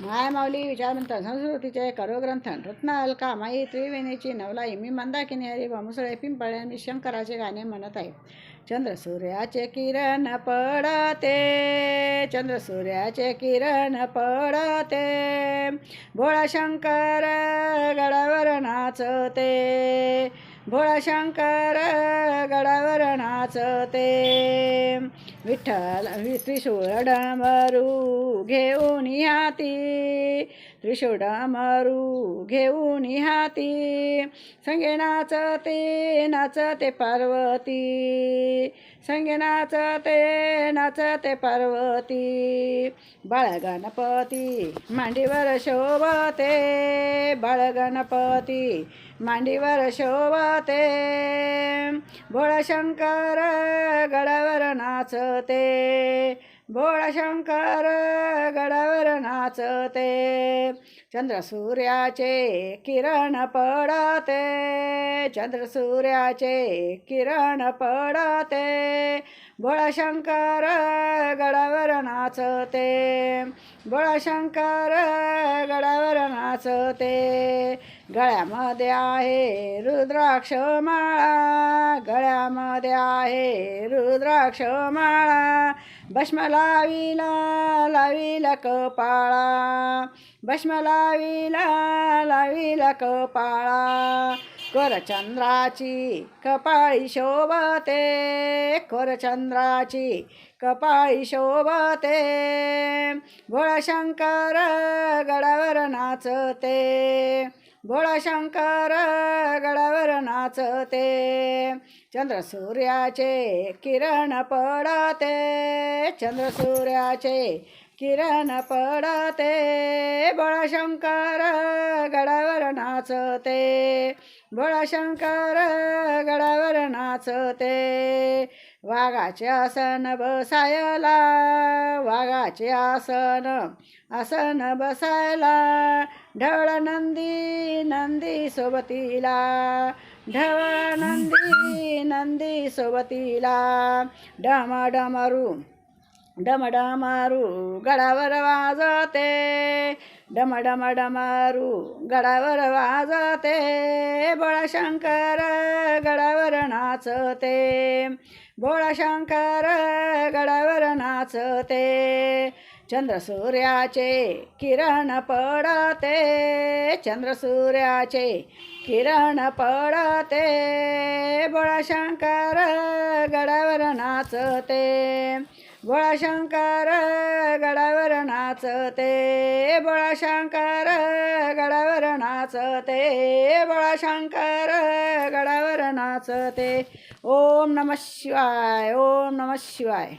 मायामाऊली विचारवंत संस्कृतीचे करोग्रंथन रत्न अलका माई त्रिवेणीची नवलाई मी मंदाकिनी हरी मुसळे पिंपळे मी शंकराचे गाणे म्हणत आहे. चंद्र सूर्याचे किरण पडते, चंद्र सूर्याचे किरण पडते, भोळा शंकर गडावर नाचते, भोळा शंकर गडावर नाचते. विठ्ठल त्रिशूळ डमरू घेऊन हाती, त्रिशूळ डमरू घेऊन हाती, संगे नाचते नाचते पार्वती, संगे नाचते नाचते पार्वती. बाळगणपती मांडीवर शोभते, बाळगणपती मांडीवर शोभते, भोळा शंकर गडावर नाचते, भोळा शंकर गडावर नाचते. चंद्र सूर्याचे किरण पडते, चंद्र सूर्याचे किरण पडते, भोळा शंकर गडावर नाचते, भोळा शंकर गडावर नाचते. गळ्यामध्ये आहे रुद्राक्ष माळा, गळ्यामध्ये आहे रुद्राक्ष माळा, भस्म लाविला लाविला कपाळा, भस्म लाविला लाविला कपाळा. कोरचंद्राची कपाळी शोभते, कोरचंद्राची कपाळी शोभते, भोळा शंकर गडावर नाचते, भोळा शंकर गडावर नाचते. चंद्र सूर्याचे किरण पडते, चंद्र सूर्याचे किरण पडते, भोळा शंकर गडावर नाचते, भोळा शंकर गडावर नाचते. वाघाचे आसन बसायला, वाघाचे आसन आसन बसायला, ढवळ नंदी नंदी सोबतीला, ढवळ नंदी नंदी सोबतीला. डमडमरू डमडमरू गडावर वाजते, डमडमडमरू गडावर वाजते, भोळा शंकर गडावर नाचते, भोळा शंकर गडावर नाचते. चंद्र सूर्याचे किरण पडते, चंद्र सूर्याचे किरण पडते, भोळा शंकर गडावर नाचते, भोळा शंकर गडावर नाचते, भोळा शंकर गडावर नाचते, भोळा शंकर गडावर नाचते. ओम नमः शिवाय, ओम नमः शिवाय.